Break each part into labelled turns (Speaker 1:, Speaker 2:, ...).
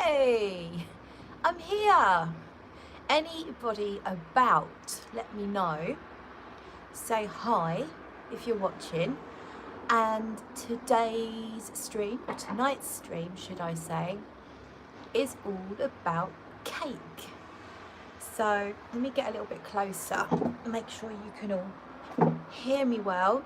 Speaker 1: Hey, I'm here. Anybody about, let me know. Say hi if you're watching. And today's stream, or tonight's stream, should I say, is all about cake. So let me get a little bit closer and make sure you can all hear me well.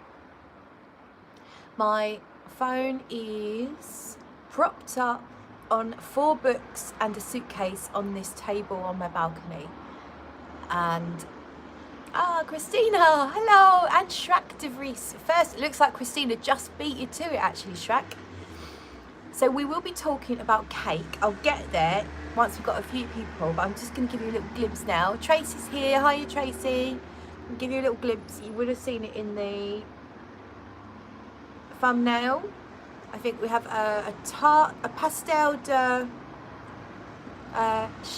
Speaker 1: My phone is propped up on 4 books and a suitcase on this table on my balcony. And Christina, hello, and Shrek de Vries. First, it looks like Christina just beat you to it actually, Shrek. So we will be talking about cake. I'll get there once we've got a few people, but I'm just going to give you a little glimpse now. Tracy's here. Hiya, Tracy. I'll give you a little glimpse. You would have seen it in the thumbnail. I think we have a tart, a pastel de...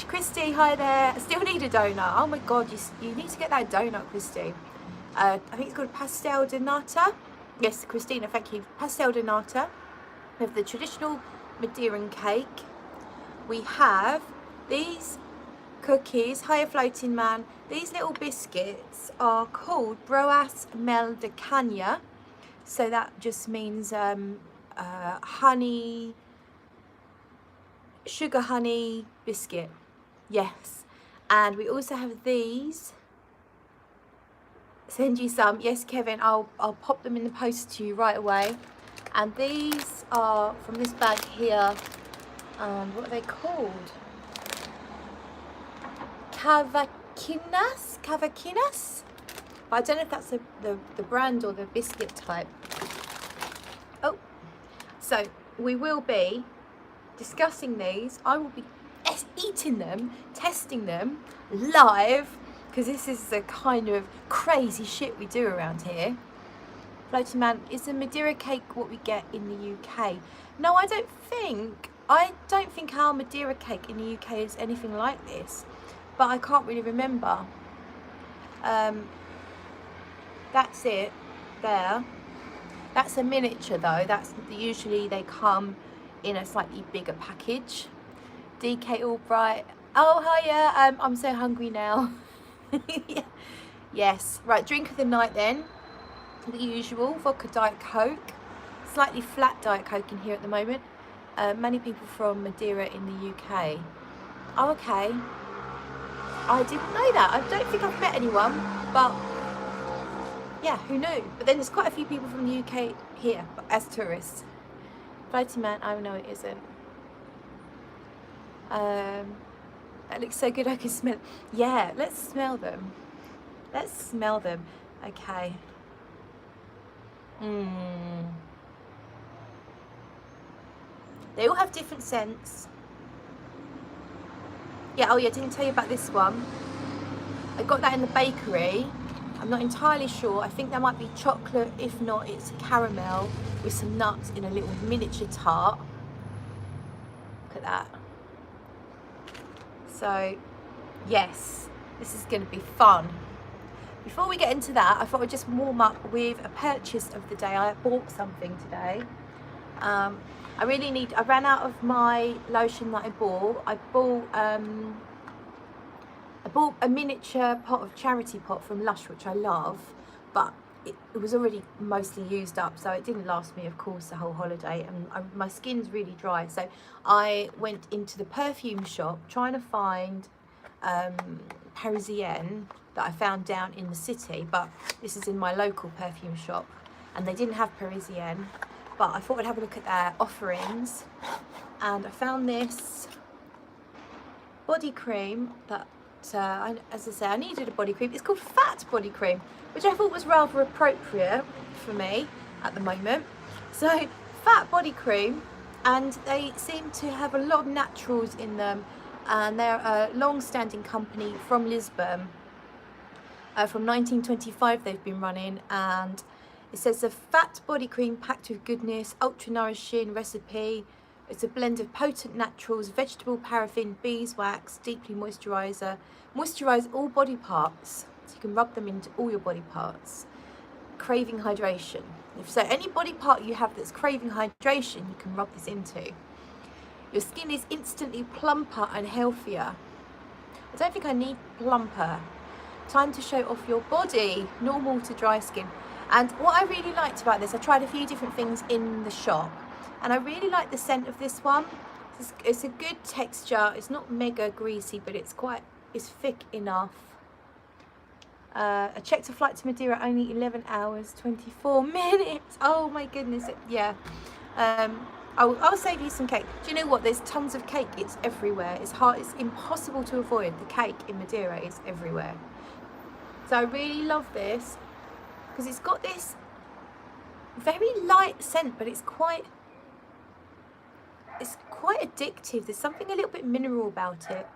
Speaker 1: Christy, hi there. I still need a donut. Oh my god, you need to get that donut, Christy. I think it's called pastel de nata. Yes, Christina, thank you. Pastel de nata. We have the traditional Madeiran cake. We have these cookies. Hiya, floating man. These little biscuits are called broas mel de canya. So that just means honey, sugar honey biscuit. Yes. And we also have these. Send you some. Yes, Kevin, I'll pop them in the post to you right away. And these are from this bag here. What are they called? Cavaquinas? But I don't know if that's the brand or the biscuit type. Oh, so we will be discussing these. I will be eating them, testing them live, because this is the kind of crazy shit we do around here. Floating man, is the Madeira cake what we get in the UK? No, I don't think our Madeira cake in the UK is anything like this, but I can't really remember. That's it there. That's a miniature though. That's usually they come in a slightly bigger package. DK Albright. Oh hiya, I'm so hungry now. Yes, right, drink of the night then. The usual, vodka Diet Coke. Slightly flat Diet Coke in here at the moment. Many people from Madeira in the UK. Oh, okay. I didn't know that. I don't think I've met anyone, but yeah, who knew? But then there's quite a few people from the UK here as tourists. Floating man, oh no, it isn't. That looks so good, I can smell. Yeah, let's smell them. Let's smell them. Okay. They all have different scents. Yeah, oh yeah, I didn't tell you about this one. I got that in the bakery. I'm not entirely sure. I think that might be chocolate. If not, it's caramel with some nuts in a little miniature tart. Look at that. So, yes, this is going to be fun. Before we get into that, I thought I'd just warm up with a purchase of the day. I bought something today. I ran out of my lotion that I bought. I bought a miniature charity pot from Lush, which I love, but it was already mostly used up, so it didn't last me, of course, the whole holiday, and my skin's really dry. So I went into the perfume shop trying to find Parisienne that I found down in the city, but this is in my local perfume shop, and they didn't have Parisienne. But I thought I'd have a look at their offerings, and I found this body cream that, as I say, I needed a body cream. It's called Fat Body Cream, which I thought was rather appropriate for me at the moment. So, Fat Body Cream, and they seem to have a lot of naturals in them, and they're a long-standing company from Lisbon. From 1925 they've been running, and it says a fat body cream packed with goodness, ultra nourishing recipe. It's a blend of potent naturals, vegetable paraffin, beeswax, deeply moisturize all body parts. So you can rub them into all your body parts. Craving hydration. So any body part you have that's craving hydration, you can rub this into. Your skin is instantly plumper and healthier. I don't think I need plumper. Time to show off your body. Normal to dry skin. And what I really liked about this, I tried a few different things in the shop, and I really like the scent of this one. It's a good texture. It's not mega greasy, but it's thick enough. I checked a flight to Madeira, only 11 hours 24 minutes. Oh my goodness. Yeah. I'll save you some cake. Do you know what? There's tons of cake. It's everywhere. It's impossible to avoid. The cake in Madeira is everywhere. So I really love this because it's got this very light scent, but it's quite addictive. There's something a little bit mineral about it.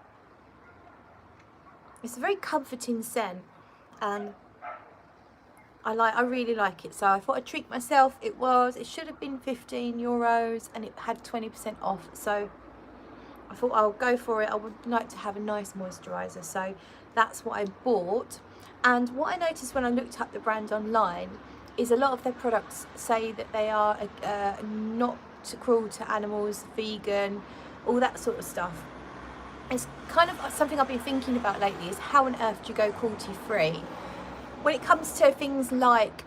Speaker 1: It's a very comforting scent, and I really like it. So I thought I'd treat myself. It should have been €15 and it had 20% off. So I thought I'll go for it. I would like to have a nice moisturiser. So that's what I bought. And what I noticed when I looked up the brand online is a lot of their products say that they are not cruel to animals, vegan, all that sort of stuff. It's kind of something I've been thinking about lately, is how on earth do you go cruelty free? When it comes to things like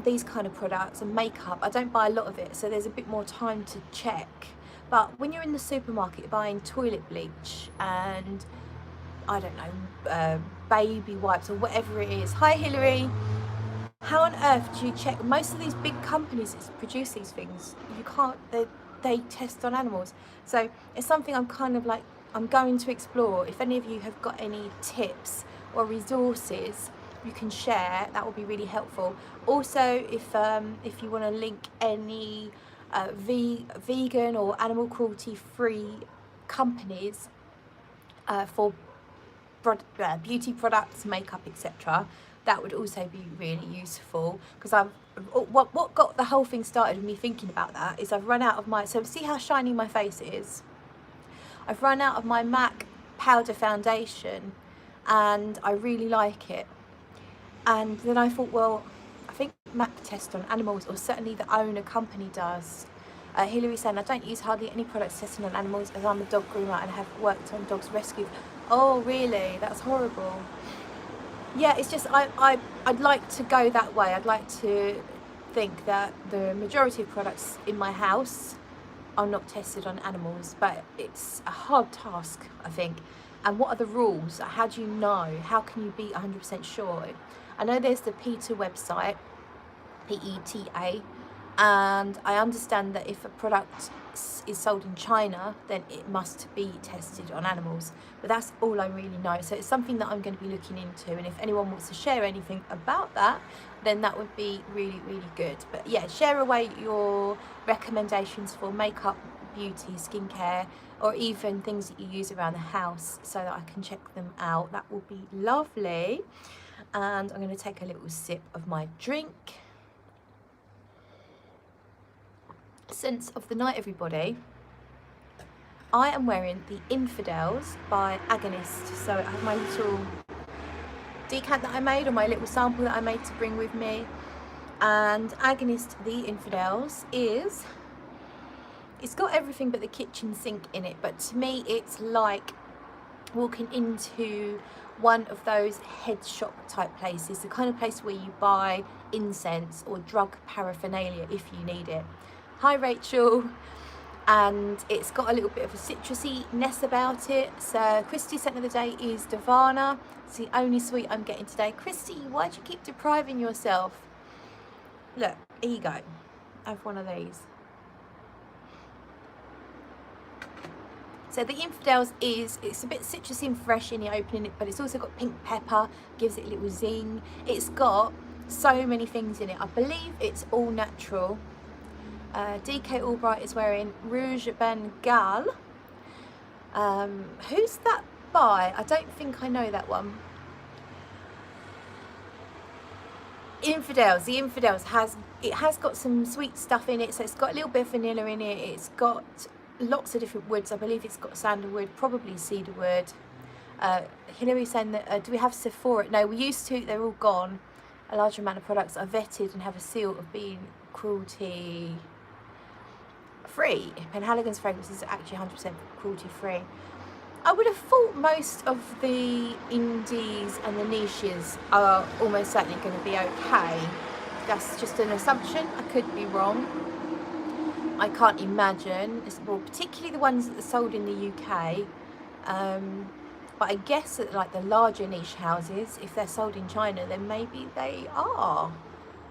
Speaker 1: these kind of products and makeup, I don't buy a lot of it, so there's a bit more time to check. But when you're in the supermarket buying toilet bleach and, I don't know, baby wipes or whatever it is. Hi Hilary. How on earth do you check? Most of these big companies that produce these things, you can't, they test on animals. So it's something I'm kind of like, I'm going to explore. If any of you have got any tips or resources you can share, that will be really helpful. Also, if you want to link any vegan or animal cruelty free companies for beauty products, makeup, etc., that would also be really useful, because what got the whole thing started with me thinking about that is I've run out of so see how shiny my face is? I've run out of my MAC powder foundation and I really like it. And then I thought, well, I think MAC test on animals, or certainly the owner company does. Hilary saying, I don't use hardly any products testing on animals as I'm a dog groomer and have worked on dogs rescued. Oh really? That's horrible. Yeah, it's just I'd like to go that way. I'd like to think that the majority of products in my house are not tested on animals, but it's a hard task, I think. And what are the rules? How do you know? How can you be 100% sure? I know there's the PETA website, PETA, and I understand that if a product is sold in China, then it must be tested on animals. But that's all I really know. So it's something that I'm going to be looking into, and if anyone wants to share anything about that, then that would be really, really good. But yeah, share away your recommendations for makeup, beauty, skincare, or even things that you use around the house so that I can check them out. That will be lovely. And I'm going to take a little sip of my drink. Scents of the night, everybody. I am wearing the Infidels by Agonist. So I have my little decant that I made, or my little sample that I made to bring with me. And Agonist, the Infidels, it's got everything but the kitchen sink in it. But to me, it's like walking into one of those head shop type places, the kind of place where you buy incense or drug paraphernalia if you need it. Hi Rachel. And it's got a little bit of a citrusy-ness about it. So Christy's scent of the day is Divana. It's the only sweet I'm getting today. Christy, why do you keep depriving yourself? Look, here you go. Have one of these. So the Infidels it's a bit citrusy and fresh in the opening, but it's also got pink pepper, gives it a little zing. It's got so many things in it. I believe it's all natural. DK Albright is wearing Rouge Bengal. Who's that by? I don't think I know that one. Infidels. The Infidels has got some sweet stuff in it, so it's got a little bit of vanilla in it. It's got lots of different woods. I believe it's got sandalwood, probably cedarwood. Hillary's saying that do we have Sephora? No, we used to. They're all gone. A large amount of products are vetted and have a seal of being cruelty free. Penhaligon's fragrance is actually 100% cruelty free. I would have thought most of the indies and the niches are almost certainly going to be okay. That's just an assumption. I could be wrong. I can't imagine, well, particularly the ones that are sold in the UK. But I guess that like the larger niche houses, if they're sold in China, then maybe they are.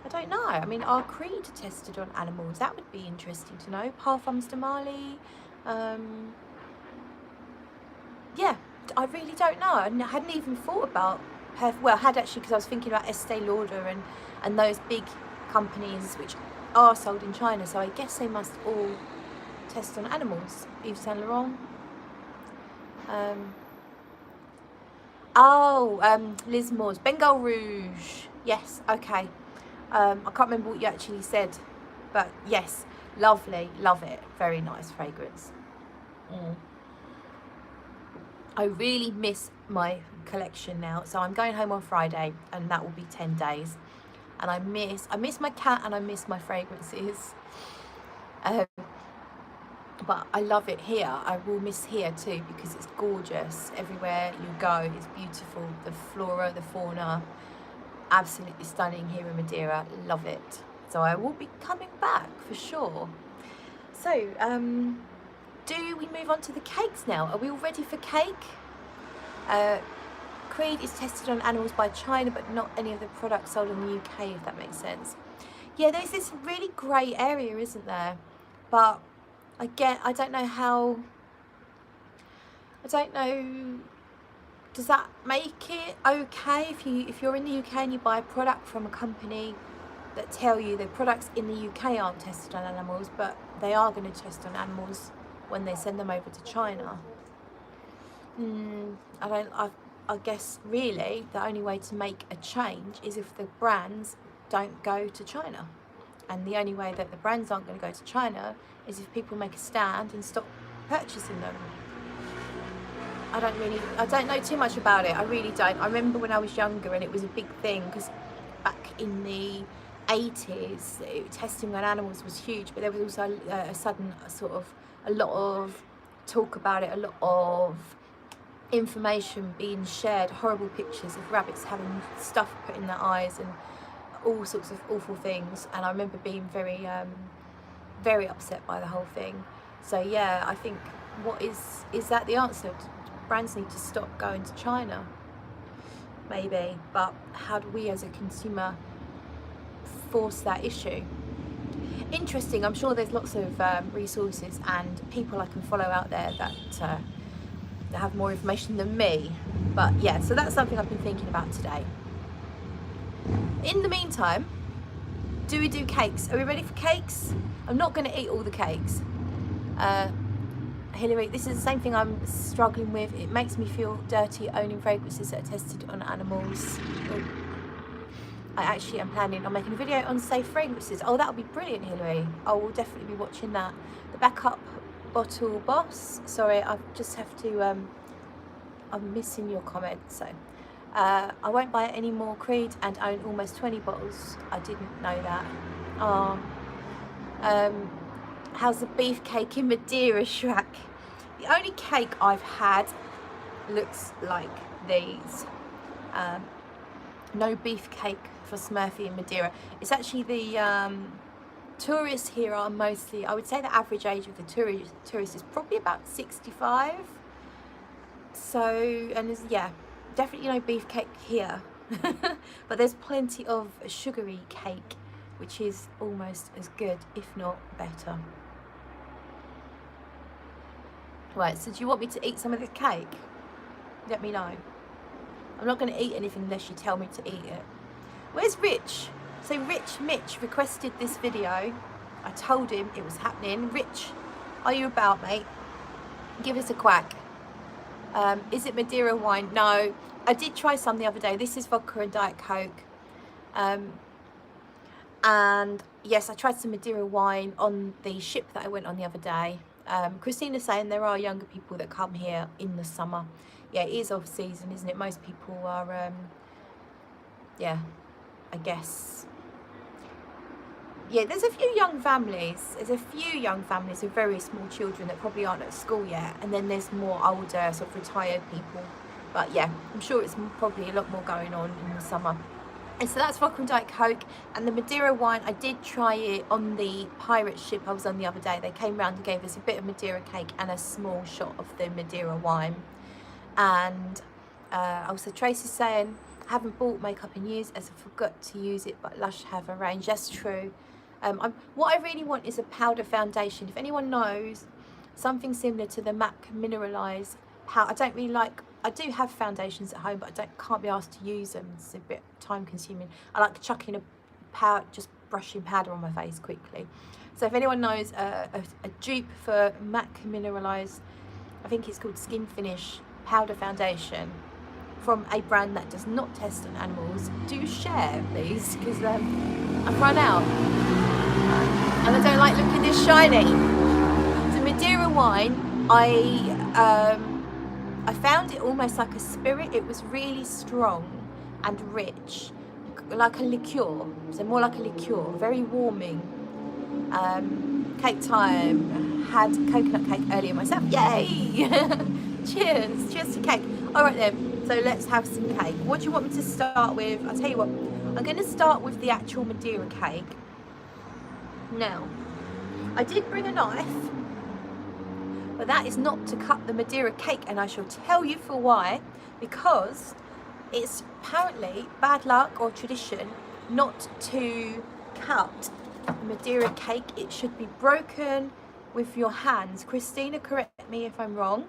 Speaker 1: I don't know. I mean, are Creed tested on animals? That would be interesting to know. Parfums de Mali. Yeah, I really don't know. I hadn't even thought about, well, I had actually, because I was thinking about Estee Lauder and those big companies which are sold in China. So I guess they must all test on animals. Yves Saint Laurent. Liz Moore's Bengal Rouge. Yes, okay. I can't remember what you actually said, but yes, lovely, love it. Very nice fragrance. I really miss my collection now. So I'm going home on Friday, and that will be 10 days. And I miss my cat, and I miss my fragrances. But I love it here. I will miss here too, because it's gorgeous. Everywhere you go, it's beautiful. The flora, the fauna, absolutely stunning here in Madeira. Love it. So I will be coming back for sure. So, do we move on to the cakes now? Are we all ready for cake? Creed is tested on animals by China, but not any of the products sold in the UK, if that makes sense. Yeah, there's this really grey area, isn't there? But again, I don't know how, does that make it okay if you're in the UK and you buy a product from a company that tell you the products in the UK aren't tested on animals, but they are going to test on animals when they send them over to China? I guess really the only way to make a change is if the brands don't go to China. And the only way that the brands aren't going to go to China is if people make a stand and stop purchasing them. I don't know too much about it. I really don't. I remember when I was younger and it was a big thing, because back in the 80s, testing on animals was huge, but there was also a lot of talk about it, a lot of information being shared, horrible pictures of rabbits having stuff put in their eyes and all sorts of awful things. And I remember being very upset by the whole thing. So yeah, I think, is that the answer? Brands need to stop going to China, maybe, but how do we as a consumer force that issue? Interesting. I'm sure there's lots of resources and people I can follow out there that have more information than me. But yeah, so that's something I've been thinking about today. In the meantime, do we do cakes? Are we ready for cakes? I'm not going to eat all the cakes. Hilary, this is the same thing I'm struggling with. It makes me feel dirty owning fragrances that are tested on animals. I actually am planning on making a video on safe fragrances. Oh, that would be brilliant, Hilary. I will definitely be watching that. The backup bottle boss. Sorry, I just have to, I'm missing your comment. So, I won't buy any more Creed and own almost 20 bottles. I didn't know that. Oh. How's the beef cake in Madeira, Shrek? The only cake I've had looks like these. No beef cake for Smurfy in Madeira. It's actually the tourists here are mostly, I would say the average age of the tourist is probably about 65. So, and there's, yeah, definitely no beef cake here. But there's plenty of sugary cake, which is almost as good, if not better. Right, so do you want me to eat some of the cake? Let me know. I'm not going to eat anything unless you tell me to eat it. Where's Rich? So Rich Mitch requested this video. I told him it was happening. Rich, are you about, mate? Give us a quack. Is it Madeira wine? No. I did try some the other day. This is vodka and Diet Coke. And yes, I tried some Madeira wine on the ship that I went on the other day. Christina's saying there are younger people that come here in the summer. Yeah, it is off season, isn't it? Most people are, yeah, I guess yeah, there's a few young families. There's a few young families with very small children that probably aren't at school yet, and then there's more older, sort of retired people. But yeah, I'm sure it's probably a lot more going on in the summer. And so that's vodka and Diet Coke. And the Madeira wine, I did try it on the pirate ship I was on the other day. They came round and gave us a bit of Madeira cake and a small shot of the Madeira wine. And also Tracy's saying, I haven't bought makeup in years as I forgot to use it, but Lush have a range. That's true. What I really want is a powder foundation. If anyone knows something similar to the MAC Mineralize powder, I don't really like, I do have foundations at home, but I can't be asked to use them. It's a bit time consuming. I like chucking a powder, just brushing powder on my face quickly. So if anyone knows a dupe for MAC Mineralize, I think it's called Skin Finish powder foundation from a brand that does not test on animals, do share please, because I've run out and I don't like looking this shiny. The Madeira wine, I found it almost like a spirit. It was really strong and rich, like a liqueur, so more like a liqueur, very warming. Cake time, had coconut cake earlier myself, yay! Cheers to cake. All right then, so let's have some cake. What do you want me to start with? I'll tell you what, I'm going to start with the actual Madeira cake. Now, I did bring a knife, but that is not to cut the Madeira cake, and I shall tell you for why. Because it's apparently bad luck or tradition not to cut Madeira cake. It should be broken with your hands. Christina, correct me if I'm wrong.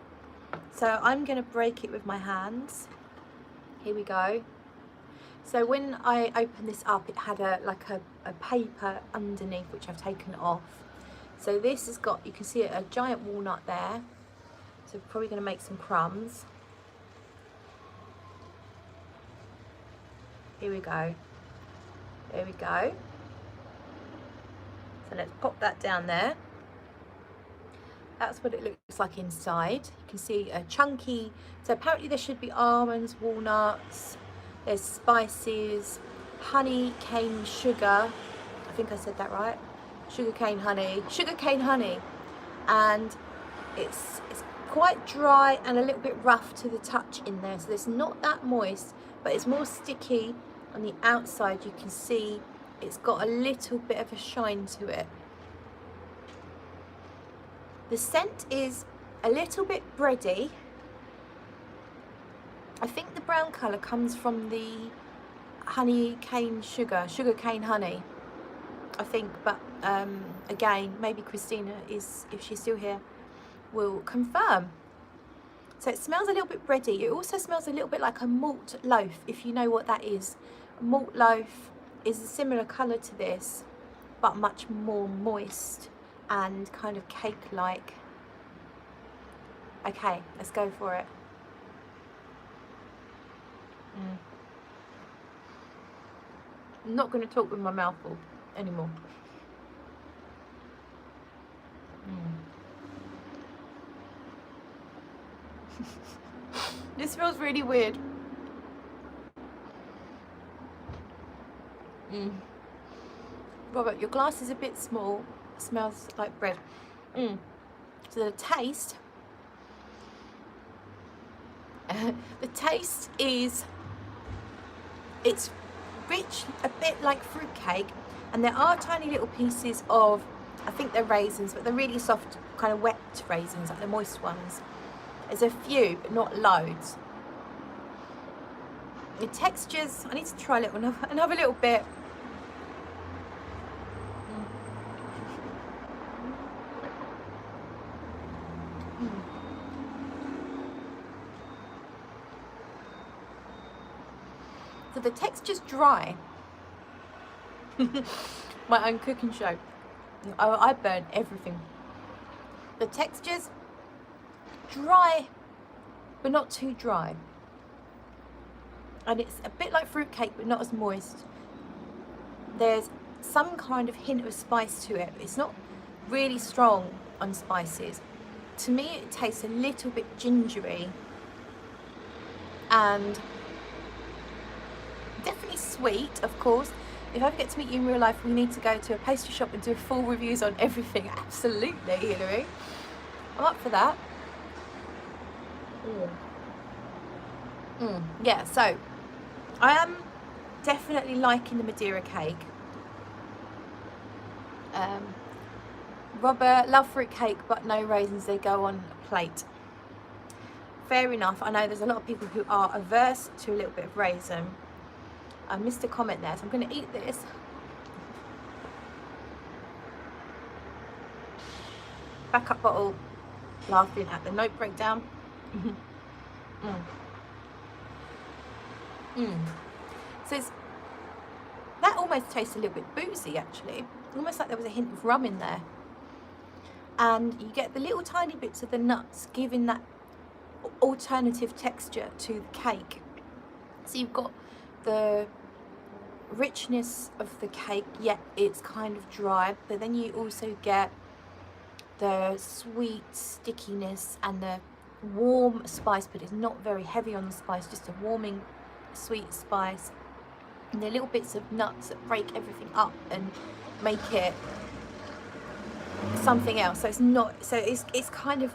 Speaker 1: So I'm going to break it with my hands. Here we go. So when I opened this up, it had like a paper underneath, which I've taken off. So this has got, you can see a giant walnut there. So probably going to make some crumbs. Here we go. There we go. So let's pop that down there. That's what it looks like inside. You can see a chunky, so apparently there should be almonds, walnuts, there's spices, honey, cane, sugar. I think I said that right. Sugar cane honey, and it's quite dry and a little bit rough to the touch in there. So it's not that moist, but it's more sticky on the outside. You can see it's got a little bit of a shine to it. The scent is a little bit bready. I think the brown colour comes from the honey cane sugar cane honey, I think, but again, maybe Christina is, if she's still here, will confirm. So it smells a little bit bready. It also smells a little bit like a malt loaf, if you know what that is. A malt loaf is a similar colour to this, but much more moist and kind of cake-like. Okay, let's go for it. I'm not going to talk with my mouth full anymore. This feels really weird. Robert, your glass is a bit small. It smells like bread. So the taste, is, it's rich, a bit like fruitcake, and there are tiny little pieces of, I think they're raisins, but they're really soft, kind of wet raisins, like the moist ones. There's a few, but not loads. The textures, I need to try another little bit. So the texture's dry. My own cooking show. I burn everything. The texture's dry, but not too dry. And it's a bit like fruitcake, but not as moist. There's some kind of hint of spice to it. It's not really strong on spices. To me, it tastes a little bit gingery and definitely sweet, of course, if I ever get to meet you in real life, we need to go to a pastry shop and do full reviews on everything. Absolutely, Hilary. I'm up for that. Yeah, so I am definitely liking the Madeira cake. Robert, love fruit cake, but no raisins, they go on a plate. Fair enough. I know there's a lot of people who are averse to a little bit of raisin. I missed a comment there, so I'm going to eat this. Backup bottle, laughing at the note breakdown. So that almost tastes a little bit boozy, actually. Almost like there was a hint of rum in there. And you get the little tiny bits of the nuts giving that alternative texture to the cake. So you've got the richness of the cake, yet it's kind of dry, but then you also get the sweet stickiness and the warm spice, but it's not very heavy on the spice, just a warming sweet spice, and the little bits of nuts that break everything up and make it something else. So it's not, so it's kind of,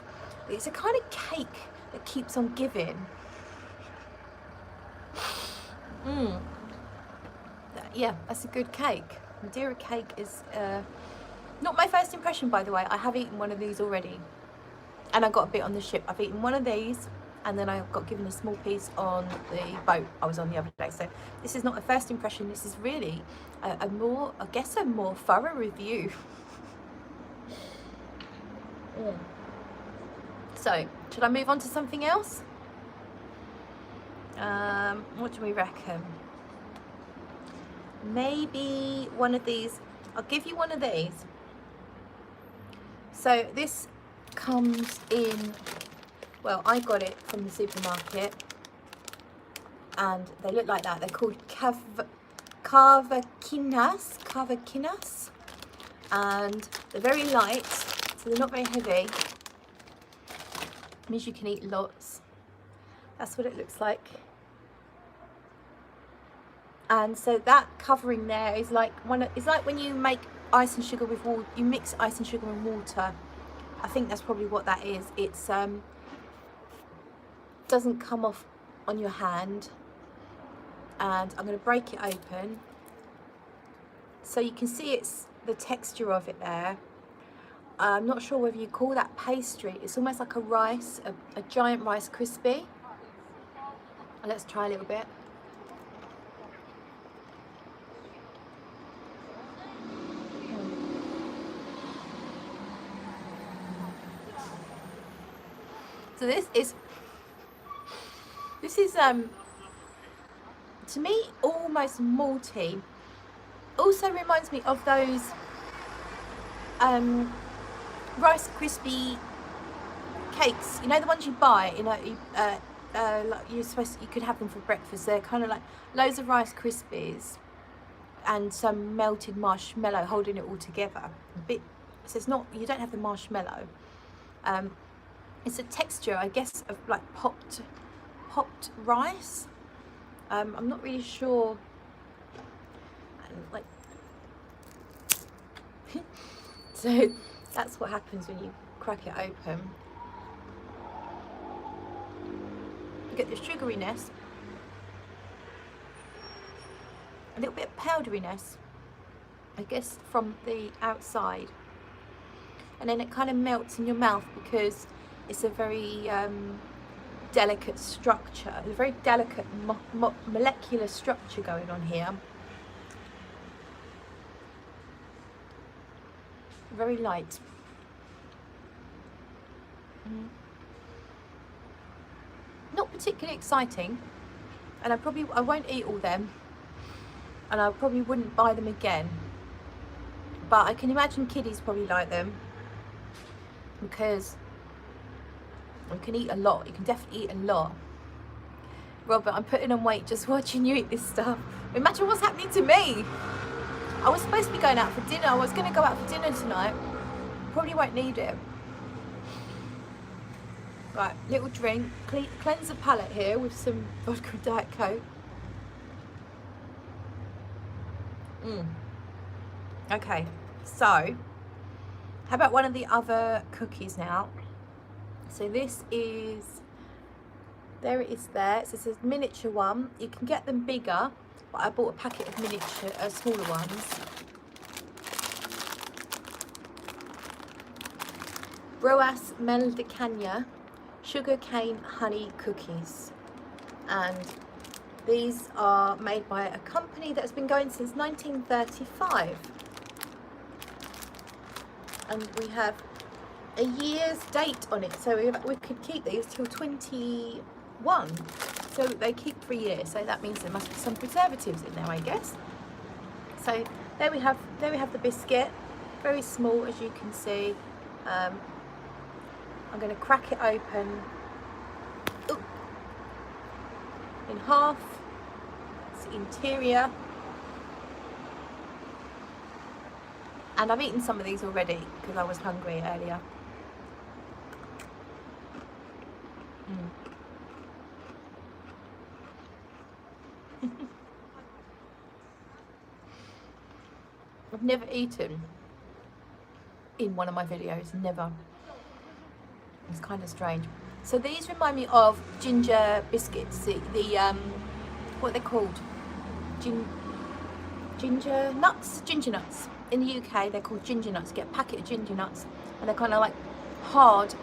Speaker 1: it's a kind of cake that keeps on giving. Yeah, that's a good cake. Madeira cake is not my first impression, by the way. I have eaten one of these already, and I got a bit on the ship. I've eaten one of these, and then I got given a small piece on the boat I was on the other day. So this is not a first impression. This is really a more, I guess, a more thorough review. So should I move on to something else? What do we reckon? Maybe one of these. I'll give you one of these. So this comes in, well, I got it from the supermarket, and they look like that. They're called cavaquinas, and they're very light, so they're not very heavy. It means you can eat lots. That's what it looks like. And so that covering there is like it's like when you make ice and sugar with water, you mix ice and sugar and water. I think that's probably what that is. It's doesn't come off on your hand, and I'm going to break it open so you can see it's the texture of it there. I'm not sure whether you call that pastry. It's almost like a rice, a giant Rice Krispie. Let's try a little bit. So this is to me almost malty. Also reminds me of those Rice Krispie cakes, you know, the ones you buy, you know, like you could have them for breakfast. They're kind of like loads of Rice Krispies and some melted marshmallow holding it all together. A bit, so it's not, you don't have the marshmallow. It's a texture, I guess, of like popped rice. I'm not really sure. Like, so that's what happens when you crack it open. You get the sugariness, a little bit of powderiness, I guess, from the outside, and then it kind of melts in your mouth because it's a very delicate structure, a very delicate molecular structure going on here. Very light. Not particularly exciting, and I won't eat all them, and I probably wouldn't buy them again, but I can imagine kiddies probably like them because you can eat a lot. You can definitely eat a lot. Robert, I'm putting on weight just watching you eat this stuff. Imagine what's happening to me. I was supposed to be going out for dinner. I was going to go out for dinner tonight. Probably won't need it. Right, little drink. Cleanse the palate here with some vodka and Diet Coke. Okay, so how about one of the other cookies now? So this is, there it is there. So it's a miniature one. You can get them bigger, but I bought a packet of miniature, smaller ones. Broas Mel de Cana sugar cane honey cookies, and these are made by a company that's been going since 1935, and we have a year's date on it, so we could keep these till 21, so they keep for a year, so that means there must be some preservatives in there, I guess. So there we have the biscuit, very small, as you can see. I'm going to crack it open in half. It's the interior, and I've eaten some of these already because I was hungry earlier. I've never eaten in one of my videos, never. It's kind of strange. So these remind me of ginger biscuits, the what are they called? Ginger nuts. In the UK they're called ginger nuts. You get a packet of ginger nuts and they're kind of like hard.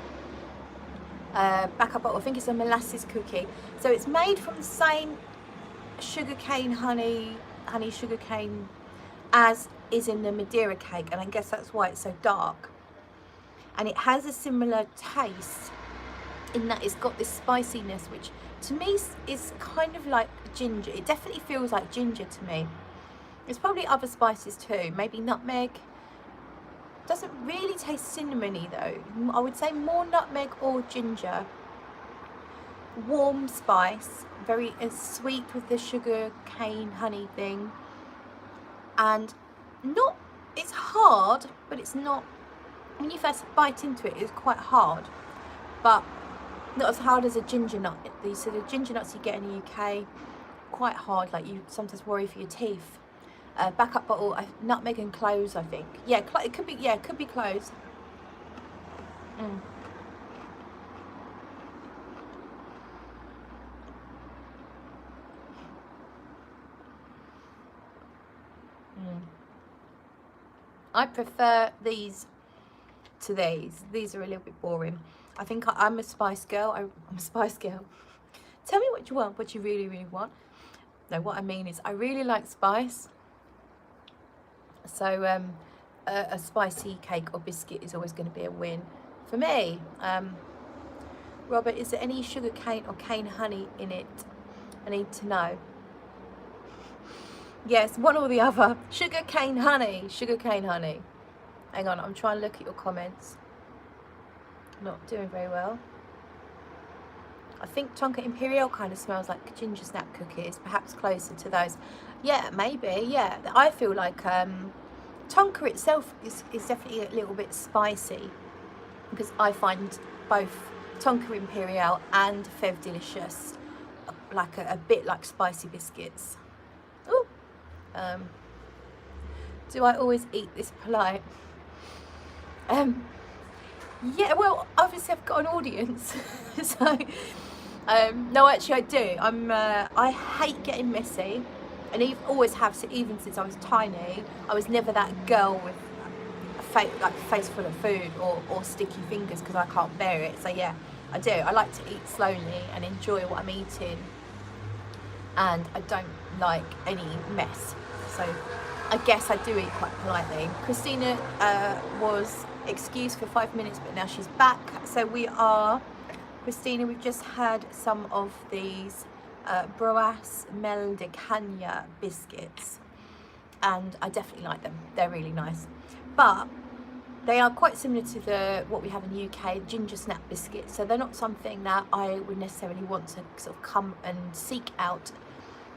Speaker 1: Backup bottle, I think it's a molasses cookie. So it's made from the same sugarcane honey sugarcane as is in the Madeira cake, and I guess that's why it's so dark. And it has a similar taste in that it's got this spiciness, which to me is kind of like ginger. It definitely feels like ginger to me. There's probably other spices too, maybe nutmeg. Doesn't really taste cinnamony though. I would say more nutmeg or ginger. Warm spice, very sweet with the sugar cane honey thing, and not, it's hard, but it's not, when you first bite into it, it's quite hard, but not as hard as a ginger nut. These sort of ginger nuts you get in the UK, quite hard, like you sometimes worry for your teeth. Backup bottle, nutmeg and cloves, I think. Yeah, it could be. Yeah, it could be cloves. I prefer these to these. These are a little bit boring. I think I'm a spice girl. I'm a spice girl. Tell me what you want, what you really, really want. No, what I mean is I really like spice. So a spicy cake or biscuit is always going to be a win for me. Robert, is there any sugar cane or cane honey in it? I need to know. Yes, one or the other. Sugar cane honey. Sugar cane honey. Hang on, I'm trying to look at your comments. Not doing very well. I think Tonka Imperial kind of smells like ginger snap cookies, perhaps closer to those. Yeah, maybe, yeah. I feel like Tonka itself is definitely a little bit spicy, because I find both Tonka Imperial and Fève Delicious like a bit like spicy biscuits. Ooh. Do I always eat this polite? Yeah, well, obviously I've got an audience, so no, actually I do. I hate getting messy, and always have. So even since I was tiny, I was never that girl with a face full of food or sticky fingers, because I can't bear it. So yeah, I do. I like to eat slowly and enjoy what I'm eating, and I don't like any mess. So I guess I do eat quite politely. Christina was excused for 5 minutes, but now she's back. So Christina, we've just had some of these Broas Mel de Cana biscuits, and I definitely like them. They're really nice, but they are quite similar to what we have in the UK, ginger snap biscuits. So they're not something that I would necessarily want to sort of come and seek out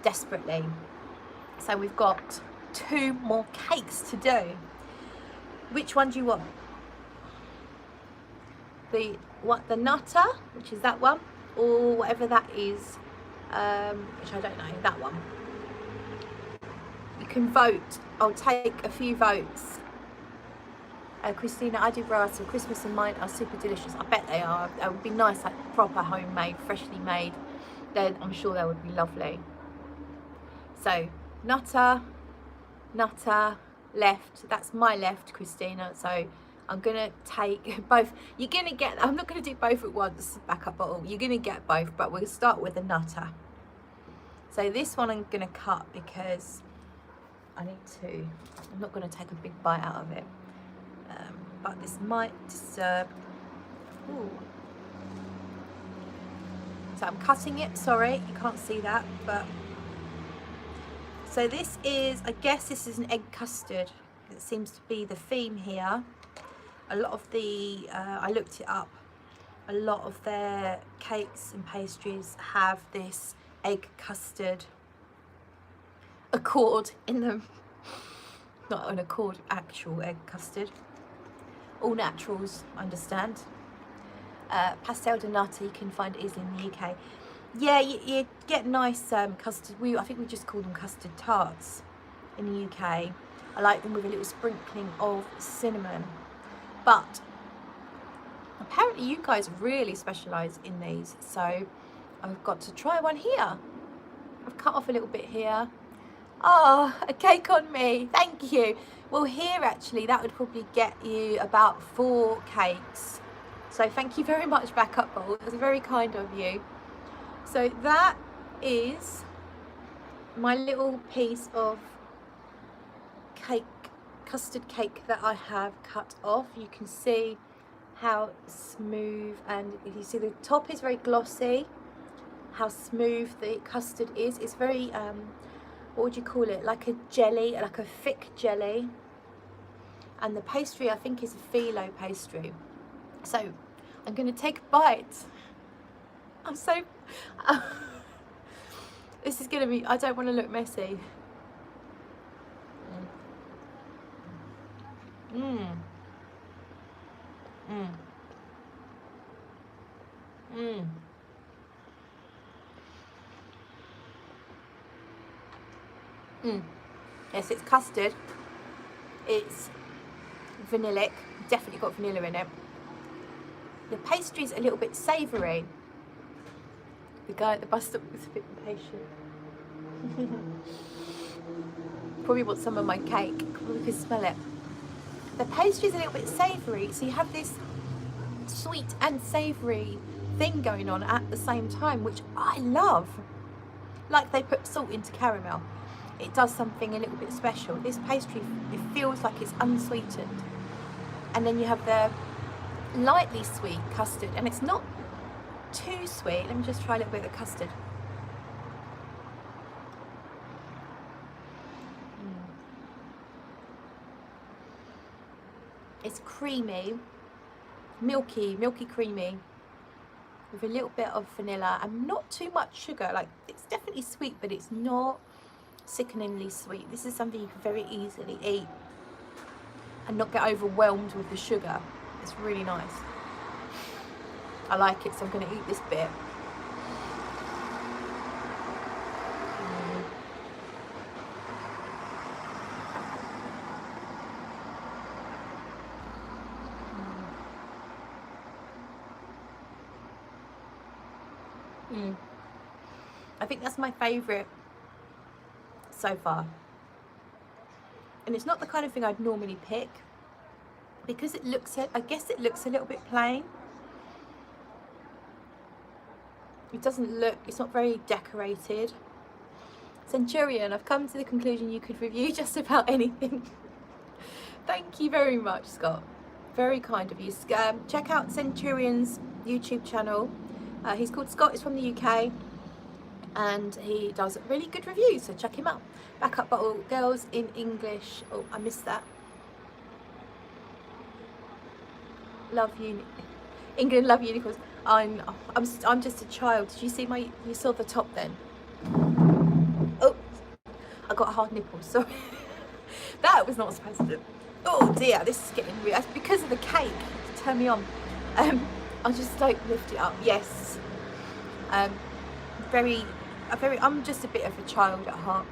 Speaker 1: desperately. So we've got 2 more cakes to do. Which one do you want? The nutter, which is that one, or whatever that is, which I don't know, that one. You can vote. I'll take a few votes. Christina, I do varieties of Christmas and mine are super delicious. I bet they are. They would be nice, like proper homemade, freshly made. Then I'm sure they would be lovely. So nutter, left. That's my left, Christina. So I'm gonna take both. You're gonna get, I'm not gonna do both at once, backup bottle. You're gonna get both, but we'll start with the nutter. So this one I'm gonna cut because I need to, I'm not gonna take a big bite out of it. But this might disturb. Ooh. So I'm cutting it, sorry, you can't see that, but. So this is, I guess this is an egg custard. It seems to be the theme here. A lot of the, I looked it up, a lot of their cakes and pastries have this egg custard accord in them. Not an accord, actual egg custard. All naturals, I understand. Pastel de nata you can find easily in the UK. Yeah, you get nice custard. I think we just call them custard tarts in the UK. I like them with a little sprinkling of cinnamon. But apparently you guys really specialise in these, so I've got to try one here. I've cut off a little bit here. Oh, a cake on me, thank you. Well, here actually that would probably get you about 4 cakes. So thank you very much, Backup Bowl. It was very kind of you. So that is my little piece of cake, custard cake that I have cut off. You can see how smooth, and you see the top is very glossy, how smooth the custard is. It's very, what would you call it, like a jelly, like a thick jelly. And the pastry I think is a phyllo pastry. So I'm going to take a bite. I'm so, this is going to be, I don't want to look messy. Mmm. Mmm. Mmm. Mmm. Yes, it's custard. It's vanillic. Definitely got vanilla in it. The pastry's a little bit savoury. The guy at the bus stop was a bit impatient. Probably wants some of my cake. We can smell it. The pastry's a little bit savoury, so you have this sweet and savoury thing going on at the same time, which I love. Like they put salt into caramel. It does something a little bit special. This pastry, it feels like it's unsweetened. And then you have the lightly sweet custard, and it's not too sweet. Let me just try a little bit of custard. It's creamy, milky creamy, with a little bit of vanilla and not too much sugar. Like, it's definitely sweet, but it's not sickeningly sweet. This is something you can very easily eat and not get overwhelmed with the sugar. It's really nice. I like it, so I'm going to eat this bit. I think that's my favourite so far. And it's not the kind of thing I'd normally pick, because it looks, I guess it looks a little bit plain. It doesn't look, it's not very decorated. Centurion, I've come to the conclusion you could review just about anything. Thank you very much, Scott. Very kind of you. Check out Centurion's YouTube channel. He's called Scott, he's from the UK, and he does really good reviews, so check him out. Backup Bottle, girls in English. Oh, I missed that. Love England, love unicorns. I'm just a child. Did you see my, you saw the top then? Oh, I got a hard nipple, sorry. That was not supposed to. Oh dear, this is getting weird. That's because of the cake. Turn me on. I'll just like lift it up. Yes. I'm just a bit of a child at heart.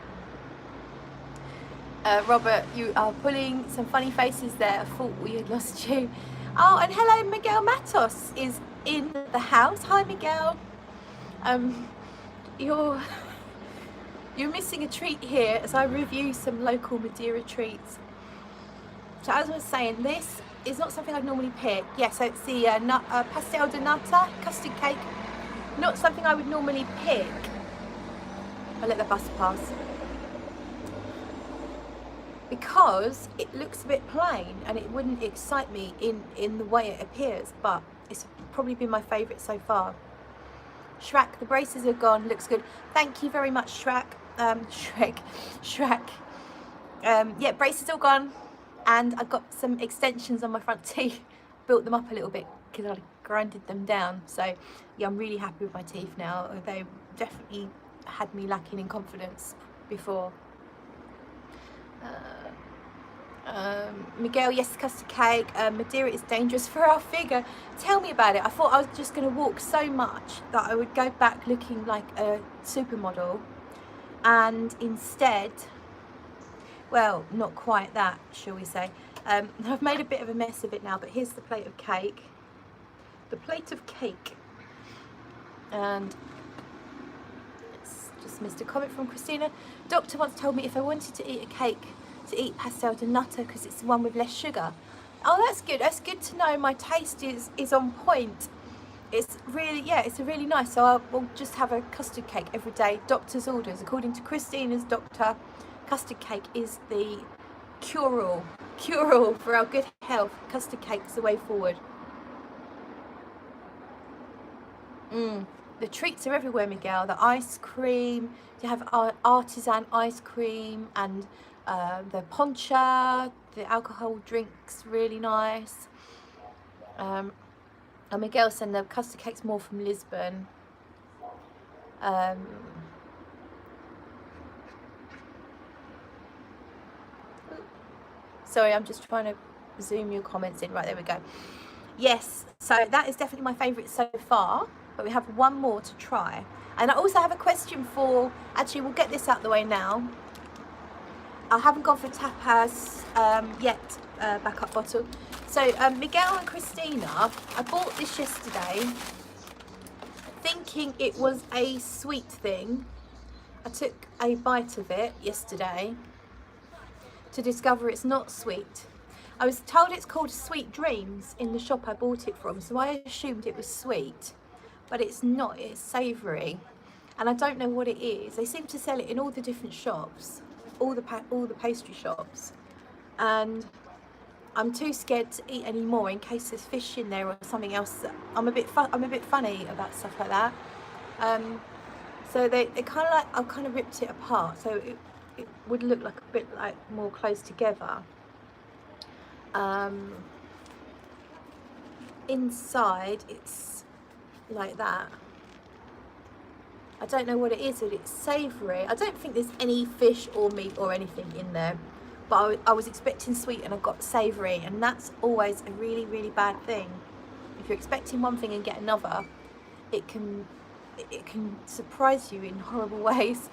Speaker 1: Robert, you are pulling some funny faces there. I thought we had lost you. Oh, and hello, Miguel Matos is in the house. Hi, Miguel. You're missing a treat here as I review some local Madeira treats. So as I was saying, this is not something I'd normally pick. Yeah, so it's the pastel de nata custard cake. Not something I would normally pick. I'll let the bus pass. Because it looks a bit plain and it wouldn't excite me in the way it appears, but it's probably been my favourite so far. Shrek, the braces are gone, looks good. Thank you very much, Shrek. Shrek. Yeah, braces all gone, and I've got some extensions on my front teeth. Built them up a little bit because I grinded them down. So yeah, I'm really happy with my teeth now. They definitely had me lacking in confidence before. Miguel, yes, custard cake. Madeira is dangerous for our figure. Tell me about it. I thought I was just going to walk so much that I would go back looking like a supermodel, and instead, well, not quite that, shall we say. I've made a bit of a mess of it now, but here's the plate of cake. The plate of cake. And it's just missed a comment from Christina. Doctor once told me if I wanted to eat a cake, to eat pastel de nata because it's the one with less sugar. Oh, that's good. That's good to know. My taste is on point. It's really, yeah, it's a really nice. So we'll just have a custard cake every day. Doctor's orders. According to Christina's doctor, custard cake is the cure-all for our good health. Custard cake's the way forward. The treats are everywhere, Miguel. The ice cream. You have artisan ice cream and the poncha. The alcohol drinks really nice. And Miguel said the custard cake's more from Lisbon. Sorry, I'm just trying to zoom your comments in. Right, there we go. Yes, so that is definitely my favourite so far, but we have one more to try. And I also have a question for, actually we'll get this out the way now. I haven't gone for tapas yet, backup bottle. So Miguel and Christina, I bought this yesterday thinking it was a sweet thing. I took a bite of it yesterday to discover it's not sweet. I was told it's called Sweet Dreams in the shop I bought it from, so I assumed it was sweet, but it's not, it's savoury. And I don't know what it is. They seem to sell it in all the different shops, all the pastry shops, and I'm too scared to eat any more in case there's fish in there or something else. I'm a bit funny about stuff like that. So they kind of like, I've kind of ripped it apart, so it would look like a bit like more close together. Inside it's like that. I don't know what it is, but it's savoury. I don't think there's any fish or meat or anything in there, but I was expecting sweet and I got savoury, and that's always a really, really bad thing. If you're expecting one thing and get another, it can surprise you in horrible ways.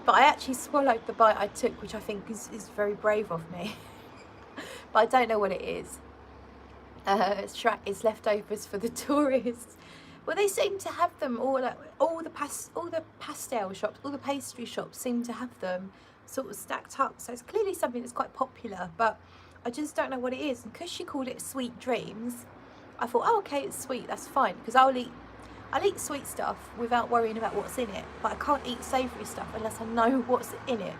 Speaker 1: But I actually swallowed the bite I took, which I think is very brave of me. But I don't know what it is. It's leftovers for the tourists. Well, they seem to have them all. All the pastel shops, all the pastry shops seem to have them sort of stacked up. So it's clearly something that's quite popular, but I just don't know what it is. And because she called it Sweet Dreams, I thought, oh, okay, it's sweet. That's fine, because I'll eat sweet stuff without worrying about what's in it. But I can't eat savoury stuff unless I know what's in it.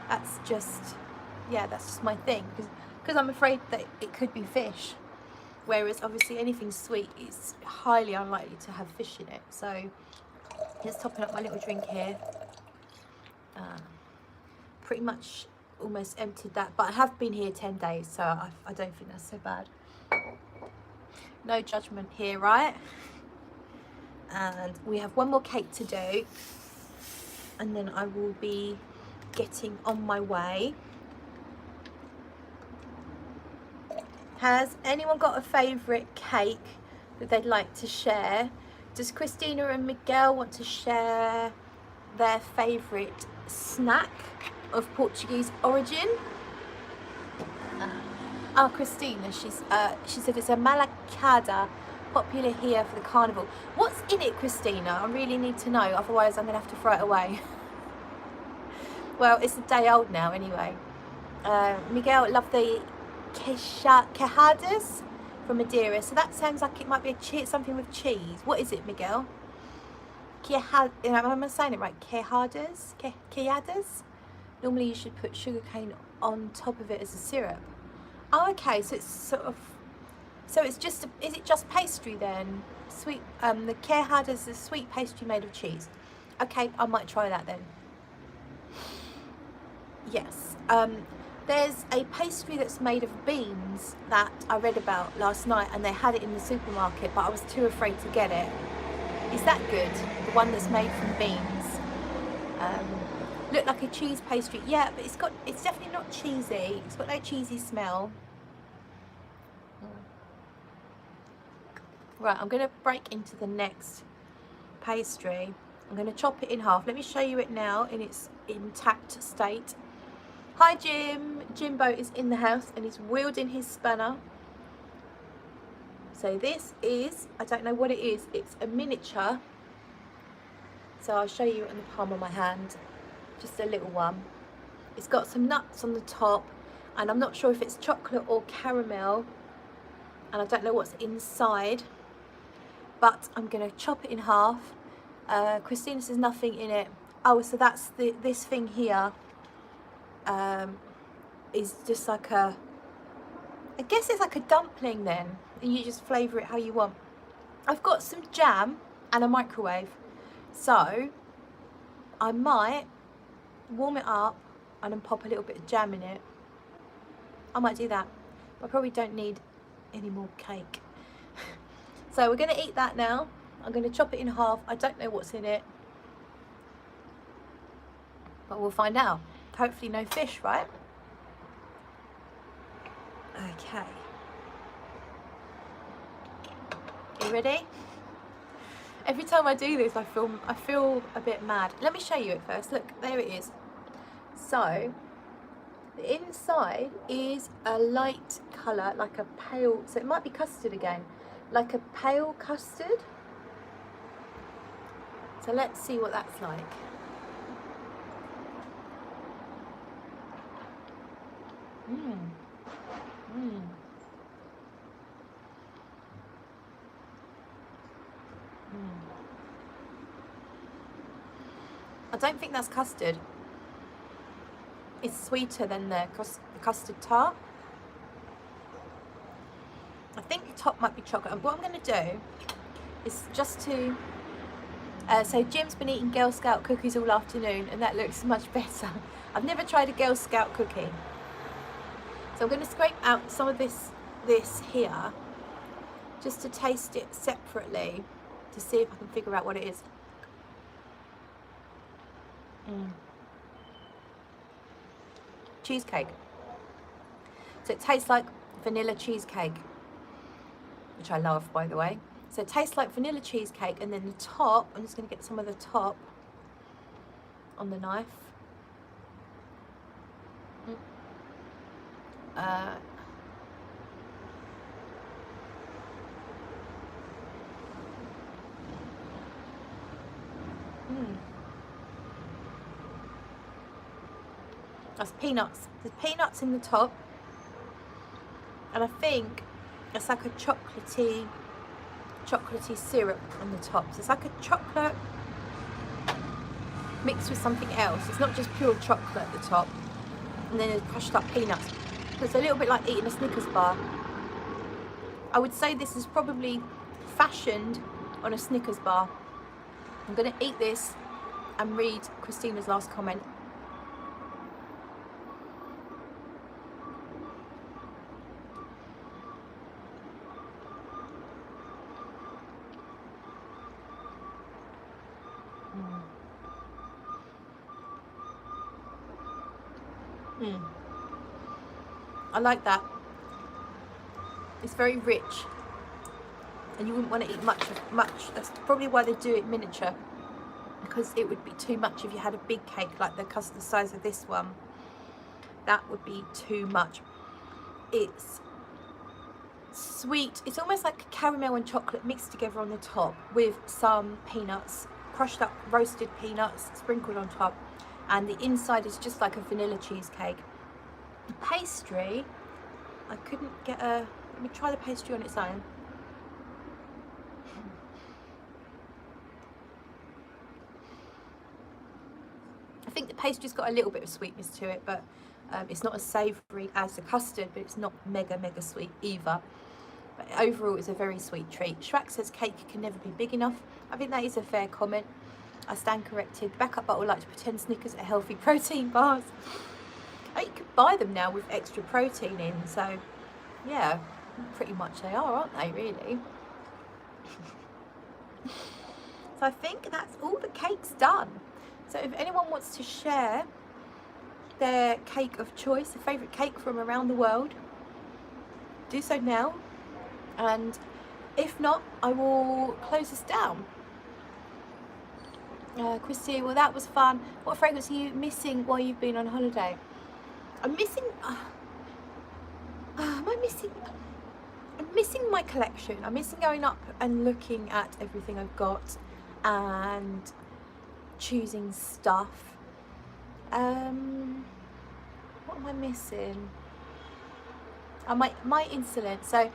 Speaker 1: That's just, yeah, that's just my thing. Because I'm afraid that it could be fish. Whereas obviously anything sweet is highly unlikely to have fish in it. So just topping up my little drink here. Pretty much almost emptied that, but I have been here 10 days, so I don't think that's so bad. No judgment here, right? And we have one more cake to do, and then I will be getting on my way. Has anyone got a favourite cake that they'd like to share? Does Christina and Miguel want to share their favourite snack of Portuguese origin? Oh, Christina, she said it's a malacada, popular here for the carnival. What's in it, Christina? I really need to know, otherwise I'm going to have to throw it away. Well, it's a day old now anyway. Miguel loved the quejadas from Madeira. So that sounds like it might be something with cheese. What is it, Miguel? Am I saying it right? Quejadas? Quejadas? Normally you should put sugarcane on top of it as a syrup. Oh, okay, so it's sort of, so it's just, is it just pastry then? Sweet, the quejadas is a sweet pastry made of cheese. Okay, I might try that then. Yes, there's a pastry that's made of beans that I read about last night, and they had it in the supermarket, but I was too afraid to get it. Is that good? The one that's made from beans. Looked like a cheese pastry. Yeah, but it's definitely not cheesy. It's got no cheesy smell. Right, I'm going to break into the next pastry. I'm going to chop it in half. Let me show you it now in its intact state. Hi Jim. Jimbo is in the house and he's wielding his spanner. So this is, I don't know what it is, it's a miniature. So I'll show you on the palm of my hand. Just a little one. It's got some nuts on the top, and I'm not sure if it's chocolate or caramel, and I don't know what's inside, but I'm going to chop it in half. Christina says nothing in it. Oh, so that's this thing here is just like a, I guess it's like a dumpling then, and you just flavour it how you want. I've got some jam and a microwave, so I might warm it up and then pop a little bit of jam in it. I might do that, but I probably don't need any more cake. So we're going to eat that now. I'm going to chop it in half. I don't know what's in it, but we'll find out. Hopefully no fish, right? Okay. You ready? Every time I do this, I feel a bit mad. Let me show you it first. Look, there it is. So the inside is a light colour, like a pale, so it might be custard again, like a pale custard. So let's see what that's like. I don't think that's custard. It's sweeter than the custard tart. I think the top might be chocolate. And what I'm going to do is just to... so Jim's been eating Girl Scout cookies all afternoon, and that looks much better. I've never tried a Girl Scout cookie. So I'm going to scrape out some of this here, just to taste it separately, to see if I can figure out what it is. Cheesecake. So it tastes like vanilla cheesecake, which I love, by the way. So it tastes like vanilla cheesecake, and then the top, I'm just going to get some of the top on the knife. That's peanuts. There's peanuts in the top, and I think it's like a chocolatey syrup on the top. So it's like a chocolate mixed with something else. It's not just pure chocolate at the top, and then there's crushed up peanuts. So it's a little bit like eating a Snickers bar. I would say this is probably fashioned on a Snickers bar. I'm going to eat this and read Christina's last comment. I like that. It's very rich, and you wouldn't want to eat much. That's probably why they do it miniature, because it would be too much if you had a big cake like the size of this one. That would be too much. It's sweet, it's almost like caramel and chocolate mixed together on the top with some peanuts, crushed up roasted peanuts sprinkled on top, and the inside is just like a vanilla cheesecake. The pastry, I couldn't get a, let me try the pastry on its own. I think the pastry's got a little bit of sweetness to it, but it's not as savoury as the custard, but it's not mega sweet either. But overall, it's a very sweet treat. Shrek says cake can never be big enough. I think that is a fair comment. I stand corrected. The backup bottle like to pretend Snickers are healthy protein bars. Oh, you can buy them now with extra protein in, so yeah, pretty much they are, aren't they, really? So I think that's all the cake's done. So if anyone wants to share their cake of choice, a favourite cake from around the world, do so now. And if not, I will close this down. Christy, well, that was fun. What fragrance are you missing while you've been on holiday? I'm missing am I missing, I'm missing my collection. I'm missing going up and looking at everything I've got and choosing stuff. What am I missing? My Insolence. So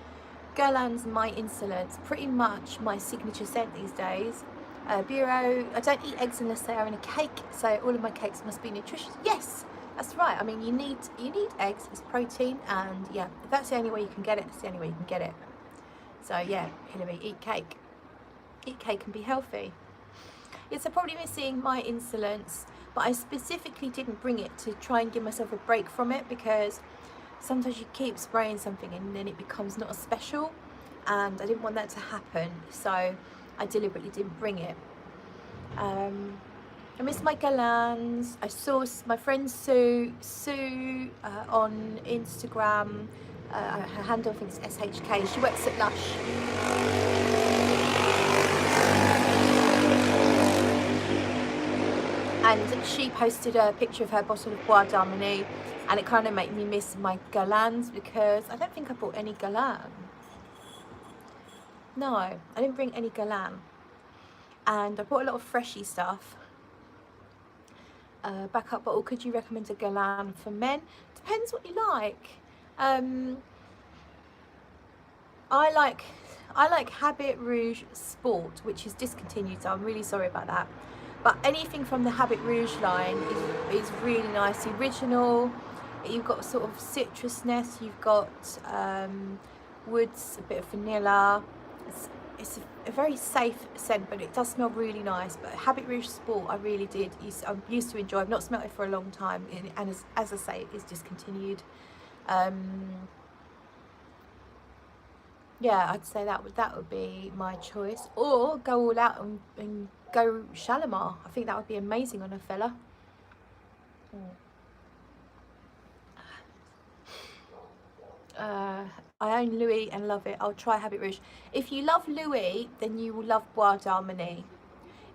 Speaker 1: Guerlain's My Insolence, pretty much my signature scent these days. Bureau, I don't eat eggs unless they are in a cake, so all of my cakes must be nutritious. Yes, that's right. I mean, you need eggs, it's protein, and yeah, if that's the only way you can get it, it's the only way you can get it. So yeah, Hilary, eat cake and be healthy. Yes, I'm probably missing My Insolence, but I specifically didn't bring it to try and give myself a break from it, because sometimes you keep spraying something and then it becomes not as special, and I didn't want that to happen, so I deliberately didn't bring it. I miss my Guerlains. I saw my friend Sue on Instagram. Her handle, I think, is SHK. She works at Lush. And she posted a picture of her bottle of Bois d'Harmonie, and it kind of made me miss my Guerlains, because I don't think I bought any Guerlain. No, I didn't bring any Guerlain. And I bought a lot of freshy stuff. Backup bottle, could you recommend a Guerlain for men? Depends what you like. I like Habit Rouge Sport, which is discontinued, so I'm really sorry about that. But anything from the Habit Rouge line is really nice. The original, you've got sort of citrusness, you've got woods, a bit of vanilla. It's a very safe scent, but it does smell really nice. But Habit Rouge Sport, I really did. I used to enjoy. I've not smelled it for a long time, and as I say, it is discontinued. Yeah, I'd say that would be my choice, or go all out and go Shalimar. I think that would be amazing on a fella. I own Louis and love it. I'll try Habit Rouge. If you love Louis, then you will love Bois d'Harmonie.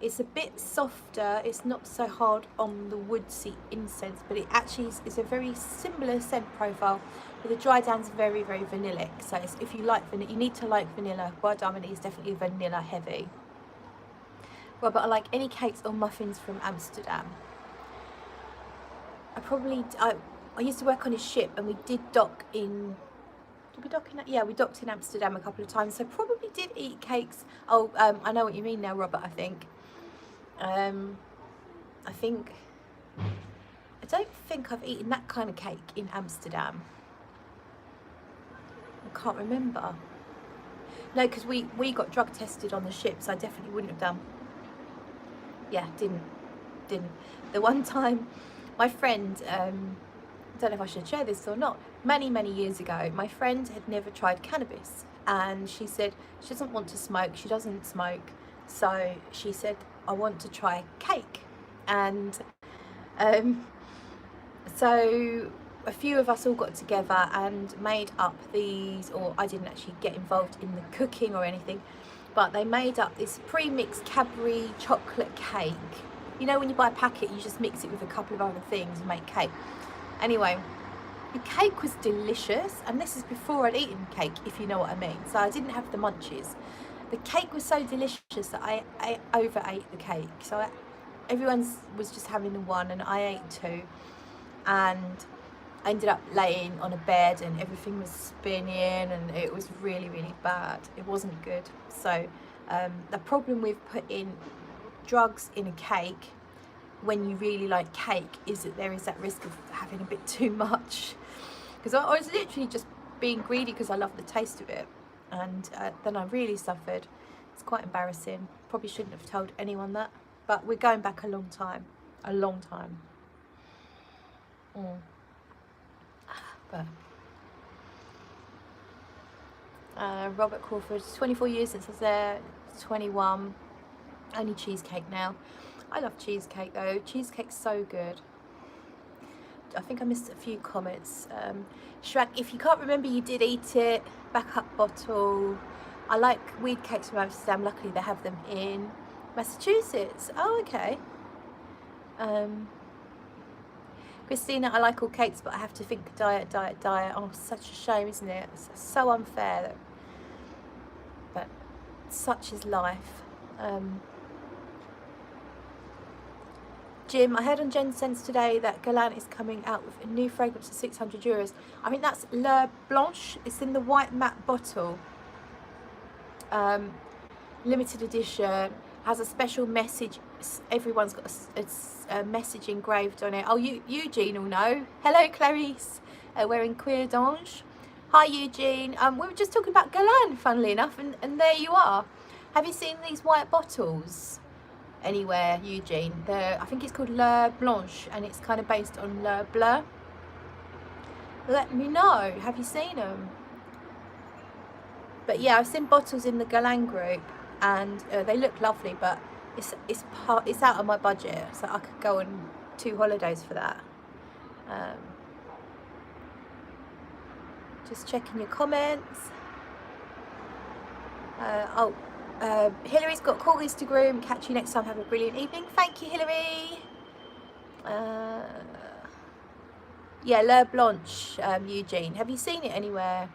Speaker 1: It's a bit softer, it's not so hard on the woodsy incense, but it actually is a very similar scent profile, but the dry down's very vanillic. So if you like vanilla, you need to like vanilla. Bois d'Harmonie is definitely vanilla heavy. Robert, I like any cakes or muffins from Amsterdam. I used to work on his ship, and we did dock in, did we dock in, yeah, we docked in Amsterdam a couple of times, so probably did eat cakes. Oh, I know what you mean now, Robert, I think. I don't think I've eaten that kind of cake in Amsterdam. I can't remember. No, because we got drug tested on the ship, so I definitely wouldn't have done. Yeah, didn't. The one time, my friend, I don't know if I should share this or not, many years ago, my friend had never tried cannabis, and she said she doesn't want to smoke, she doesn't smoke, so she said, I want to try cake. And so a few of us all got together and made up these, or I didn't actually get involved in the cooking or anything, but they made up this pre-mixed Cadbury chocolate cake. You know, when you buy a packet, you just mix it with a couple of other things and make cake. Anyway, The cake was delicious, and this is before I'd eaten cake, if you know what I mean. So I didn't have the munchies. The cake was so delicious that I overate the cake. So everyone was just having the one, and I ate two. And I ended up laying on a bed, and everything was spinning, and it was really, really bad. It wasn't good. So the problem with putting drugs in a cake when you really like cake is that there is that risk of having a bit too much, because I was literally just being greedy because I love the taste of it, and then I really suffered. It's quite embarrassing. Probably shouldn't have told anyone that, but we're going back a long time. But Robert Crawford, 24 years since I was there, 21, only cheesecake now. I love cheesecake though. Cheesecake's so good. I think I missed a few comments. Shrek, if you can't remember you did eat it, backup bottle. I like weed cakes from Amsterdam. Luckily they have them in Massachusetts. Oh, okay. Christina, I like all cakes, but I have to think diet. Oh, such a shame, isn't it? It's so unfair. But such is life. Jim, I heard on Jen Sense today that Galant is coming out with a new fragrance at €600. I think that's Le Blanche. It's in the white matte bottle. Limited edition. Has a special message. Everyone's got a message engraved on it. Oh, Eugene will know. Hello, Clarice. Wearing Queer d'Ange. Hi, Eugene. We were just talking about Galant, funnily enough, and there you are. Have you seen these white bottles anywhere, Eugene? I think it's called Le Blanche, and it's kind of based on Le Bleu. Let me know. Have you seen them? But yeah, I've seen bottles in the Galant group, and they look lovely, but it's out of my budget, so I could go on 2 holidays for that. Just checking your comments. Hillary's got corgis to groom. Catch you next time. Have a brilliant evening. Thank you, Hillary. Yeah, Le Blanche, Eugene. Have you seen it anywhere?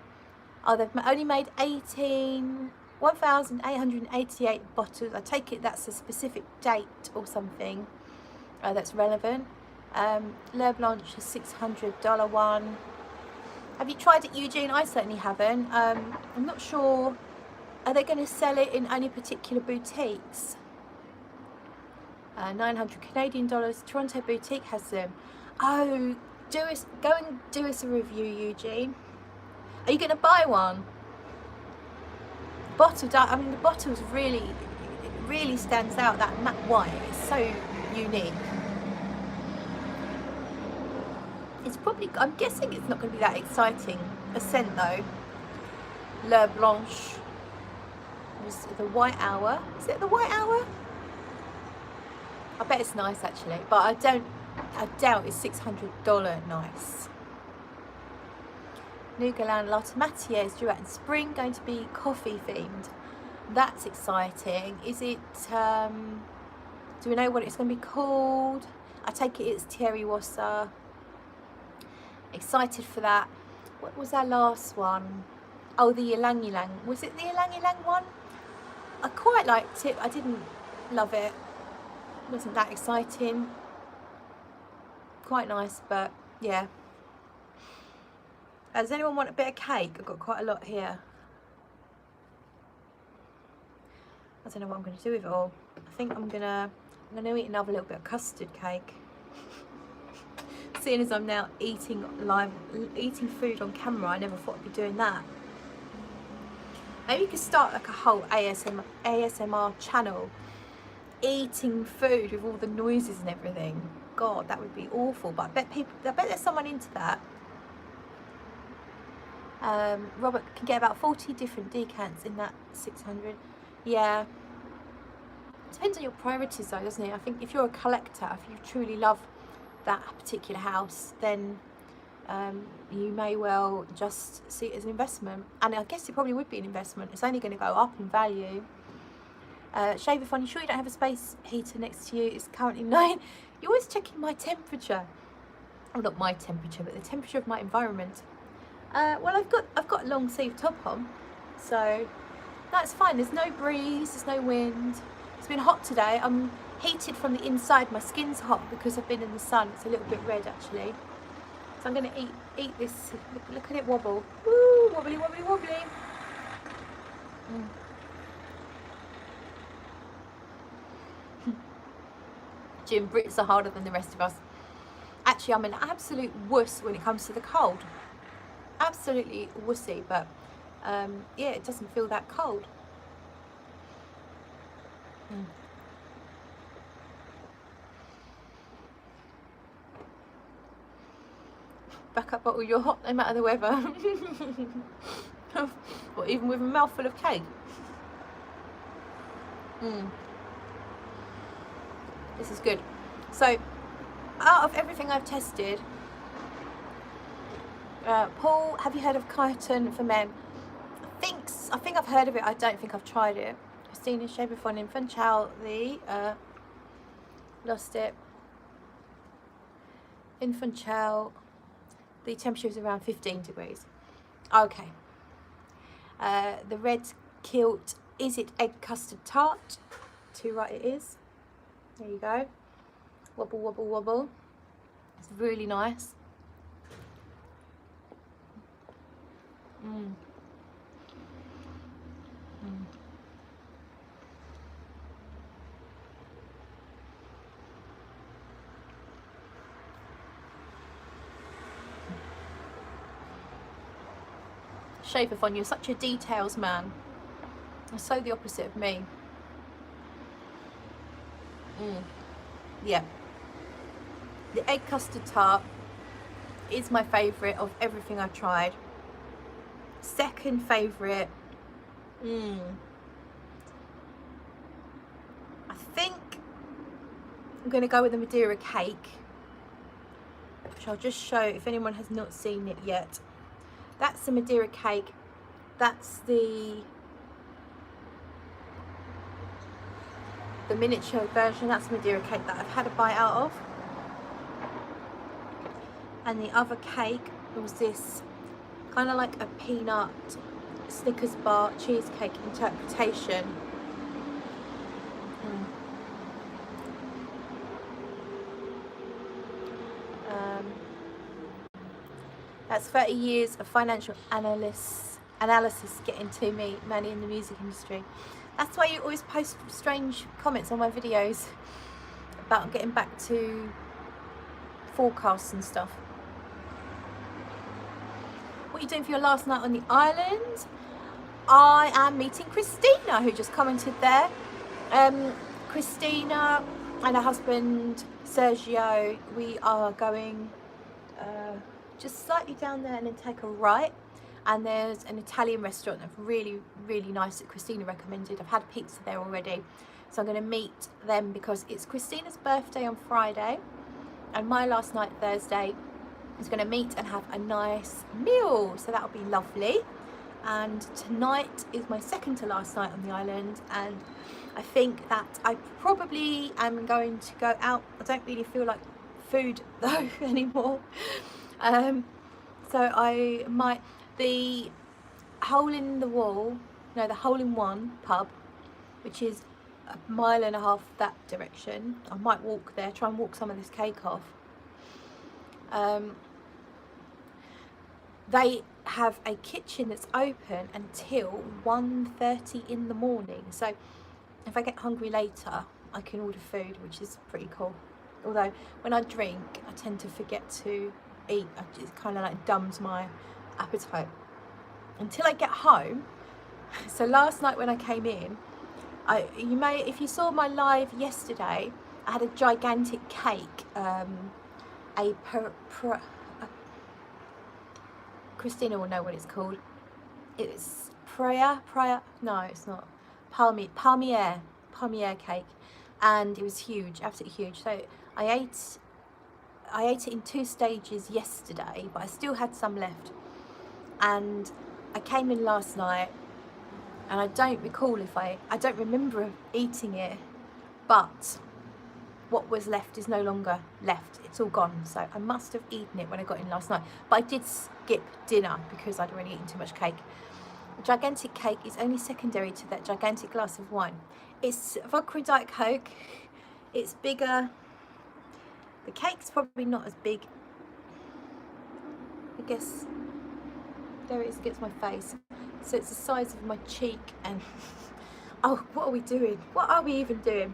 Speaker 1: Oh, they've only made 1,888 bottles. I take it that's a specific date or something that's relevant. Le Blanche is $600 one. Have you tried it, Eugene? I certainly haven't. I'm not sure. Are they going to sell it in any particular boutiques? 900 Canadian dollars. Toronto boutique has them. Oh, go and do us a review, Eugene. Are you going to buy one? I mean, the bottle's really stands out. That matte white is so unique. It's probably, I'm guessing it's not going to be that exciting a scent though. Le Blanche was the White Hour. Is it the White Hour? I bet it's nice actually, but I doubt it's $600 nice. New Galant Latte Matière is due out in spring, going to be coffee themed. That's exciting. Is it, do we know what it's going to be called? I take it it's Thierry Wasser. Excited for that. What was our last one? Oh, the Ylang Ylang. Was it the Ylang Ylang one? I quite liked it. I didn't love it. It wasn't that exciting. Quite nice, but yeah. Does anyone want a bit of cake? I've got quite a lot here. I don't know what I'm going to do with it all. I think I'm gonna eat another little bit of custard cake. Seeing as I'm now eating food on camera, I never thought I'd be doing that. Maybe you could start like a whole ASMR channel, eating food with all the noises and everything. God, that would be awful. But I bet there's someone into that. Robert can get about 40 different decants in that 600. Yeah. Depends on your priorities though, doesn't it? I think if you're a collector, if you truly love that particular house, then you may well just see it as an investment. And I guess it probably would be an investment. It's only going to go up in value. Shaver Fun, you sure you don't have a space heater next to you? It's currently 9. You're always checking my temperature. well, not my temperature, but the temperature of my environment. Well, I've got a long sleeve top on, so that's fine. There's no breeze, there's no wind. It's been hot today. I'm heated from the inside. My skin's hot because I've been in the sun. It's a little bit red actually. So I'm going to eat this. Look at it wobble. Woo, wobbly, wobbly, wobbly. Jim, Brits are harder than the rest of us. Actually, I'm an absolute wuss when it comes to the cold. Absolutely wussy, but yeah, it doesn't feel that cold. Backup bottle, you're hot no matter the weather. Or even with a mouthful of cake. This is good. So, out of everything I've tested, Paul, have you heard of chitin for men? I think I've heard of it. I don't think I've tried it. Christina Shaper von Infantile, lost it. Infantile, the temperature is around 15 degrees. Okay. The red kilt, is it egg custard tart? Too right it is. There you go. Wobble, wobble, wobble. It's really nice. Shape-a-thon, you're such a details man. You're so the opposite of me. Yeah. The egg custard tart is my favourite of everything I've tried. Second favourite, I think I'm going to go with the Madeira cake, which I'll just show if anyone has not seen it yet. That's the Madeira cake. That's the miniature version. That's the Madeira cake that I've had a bite out of. And the other cake was this kind of like a peanut Snickers bar cheesecake interpretation. That's 30 years of financial analysis getting to me, Manny, in the music industry. That's why you always post strange comments on my videos about getting back to forecasts and stuff. What are you doing for your last night on the island? I am meeting Christina, who just commented there. Christina and her husband Sergio, we are going just slightly down there and then take a right, and there's an Italian restaurant that's really, really nice that Christina recommended. I've had pizza there already, so I'm going to meet them because it's Christina's birthday on Friday and my last night Thursday. Is going to meet and have a nice meal, so that'll be lovely. And tonight is my second to last night on the island, and I think that I probably am going to go out. I don't really feel like food though anymore, so I might, the Hole in the Wall, no, the Hole in One pub, which is a mile and a half that direction, I might walk there, try and walk some of this cake off. They have a kitchen that's open until 1:30 in the morning, so if I get hungry later I can order food, which is pretty cool. Although when I drink I tend to forget to eat. It kind of like dumbs my appetite until I get home. So last night when I came in, if you saw my live yesterday, I had a gigantic cake, Christina will know what it's called. It's no, it's not. Palmier cake, and it was huge, absolutely huge. So I ate it in 2 stages yesterday, but I still had some left. And I came in last night, and I don't recall I don't remember eating it, but what was left is no longer left. It's all gone. So I must have eaten it when I got in last night. But I did skip dinner because I'd already eaten too much cake. A gigantic cake is only secondary to that gigantic glass of wine. It's vodka and Diet Coke. It's bigger. The cake's probably not as big. I guess there it is against my face. So it's the size of my cheek. And oh, what are we doing? What are we even doing?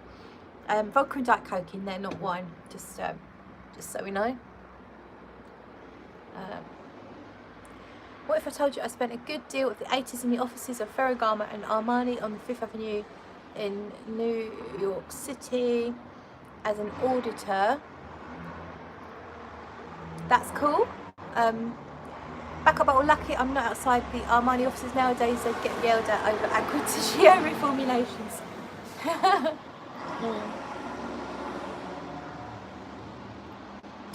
Speaker 1: Vodka and Diet Coke in there, not wine. Just so we know. What if I told you I spent a good deal of the 80s in the offices of Ferragamo and Armani on the 5th Avenue in New York City as an auditor? That's cool. Back up, but lucky I'm not outside the Armani offices nowadays. They'd get yelled at over Acquitagio reformulations.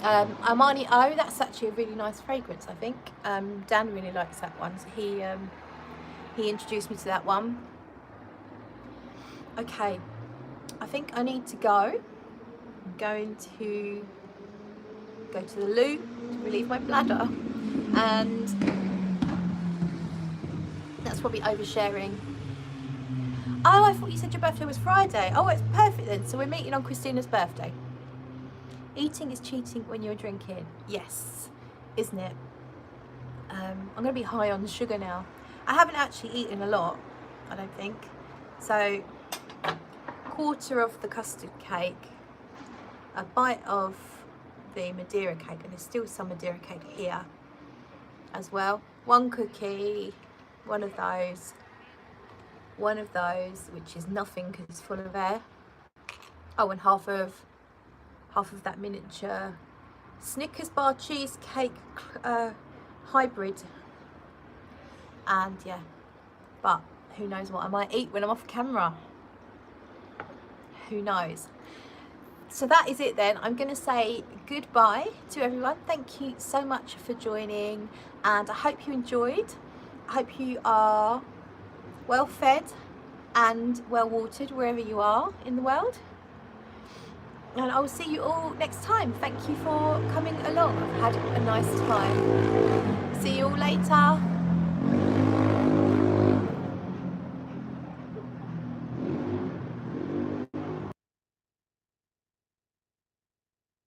Speaker 1: Armani O, that's actually a really nice fragrance, I think. Dan really likes that one, so he introduced me to that one. Okay, I think I need to go. I'm going to go to the loo to relieve my bladder, and that's probably oversharing. Oh, I thought you said your birthday was Friday. Oh, it's perfect then. So we're meeting on Christina's birthday. Eating is cheating when you're drinking. Yes, isn't it? I'm going to be high on sugar now. I haven't actually eaten a lot, I don't think. So, quarter of the custard cake, a bite of the Madeira cake, and there's still some Madeira cake here as well. One cookie, one of those, which is nothing because it's full of air. Oh, and half of that miniature Snickers bar cheesecake hybrid. And yeah, but who knows what I might eat when I'm off camera. Who knows? So that is it then. I'm going to say goodbye to everyone. Thank you so much for joining, and I hope you enjoyed. I hope you are well fed and well watered wherever you are in the world. And I will see you all next time. Thank you for coming along. I've had a nice time. See you all later.